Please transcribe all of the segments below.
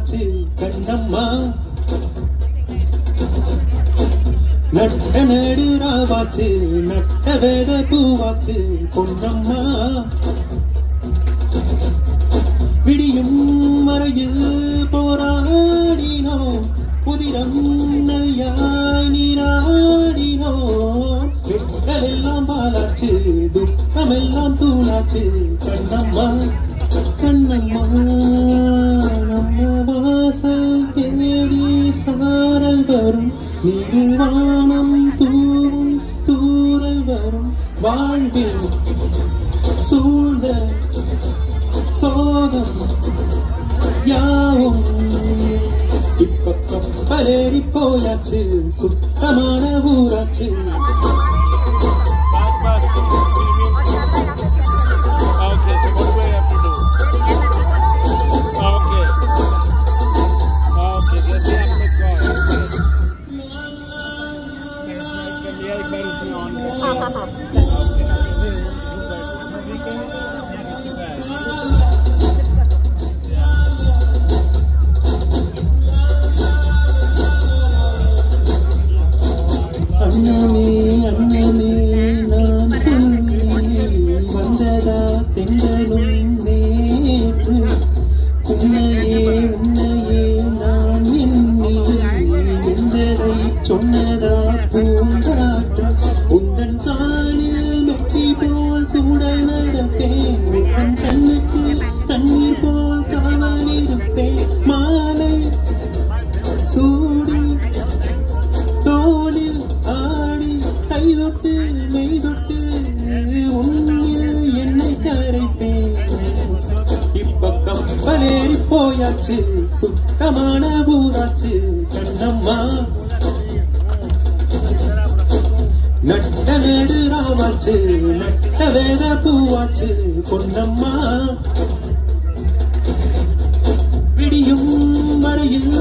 பூவாச்சு கண்ணம்மா, நட்ட நடுராவாச்சு நட்ட வேத பூவாச்சு பொன்னம்மா. விடியும் வரையில் போராடினோம், புதிரம் நதியாய் நீராடினோம். வெட்கள் எல்லாம் பாலாச்சு, துக்கம் எல்லாம் தூளாச்சு கண்ணம்மா, கண்ணம்மா. நம்ம வாசல் தேடி சாரல் வரும், நிர்வாணம் தூவும் தூரல் வரும். வாழ்வில் சூழ்ந்த சோகம் யாவும் இப்ப கப்பலேறி போயாச்சு, சுத்தமான ஊராச்சு. அண்ணனே அண்ணனே நான் சொன்னேன், வந்ததா தென்றலும் நேற்று. உன்னையே உன்னையே நான் எண்ணி எந்ததை சொன்னதா பூங்காற்று. உந்தன் காலில் மெட்டி போல் கூட நடப்பேன், உந்தன் கண்ணுக்கு தண்ணீர் போல் காவலிருப்பேன். மாலை சூடி தோளில் ஆடி கைதொட்டு மெய்தொட்டு உன்னில் என்னை கரைப்பேன். இப்ப கப்பலேறி போயாச்சு, சுத்தமான ஊராச்சு கண்ணம்மா, நட்ட நடுராவாச்சு நட்ட வேத பூவாச்சு பொன்னம்மா. விடியும் வரையில்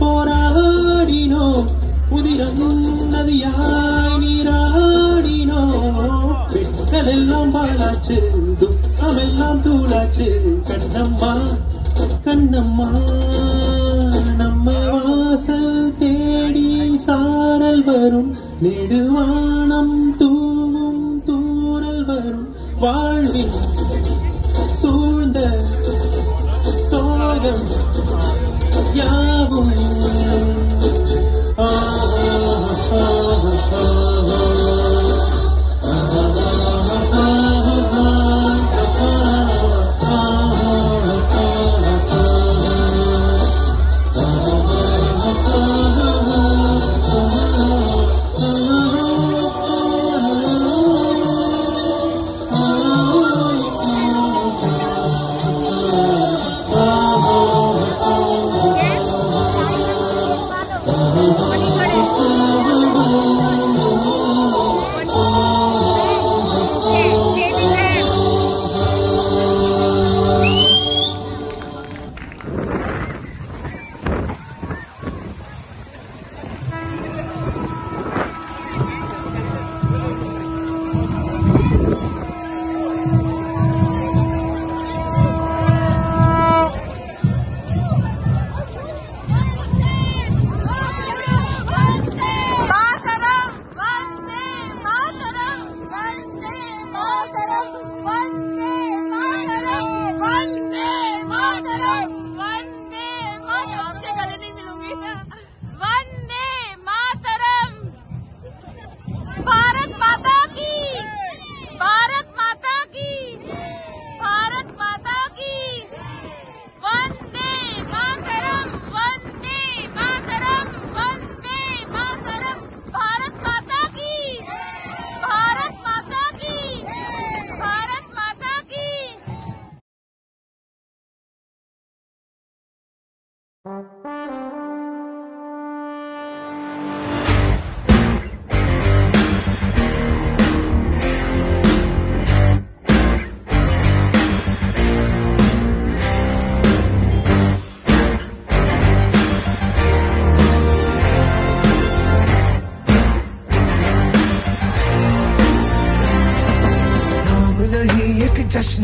போராடினோம், புதிரம் நதியாய் நீராடினோம். வெட்கள் எல்லாம் பாலாச்சு, துக்கம் எல்லாம் தூளாச்சு கண்ணம்மா, கண்ணம்மா. நம்ம வாசல் தேடி சாரல் வரும், நெடுவானம் தூவும் தூரல் வரும். வாழ்வில் சூழ்ந்த சோகம் யாவும்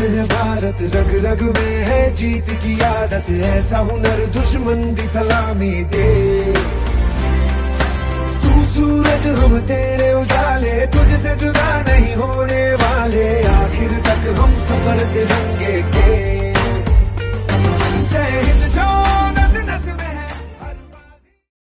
जिस्म है भारत, रग रग में है जीत की आदत, ऐसा हुनर दुश्मन भी सलामी दे। तू सूरज हम तेरे उजाले, तुझसे जुदा नहीं होने वाले, आखिर तक हम सफर तिरंगे के।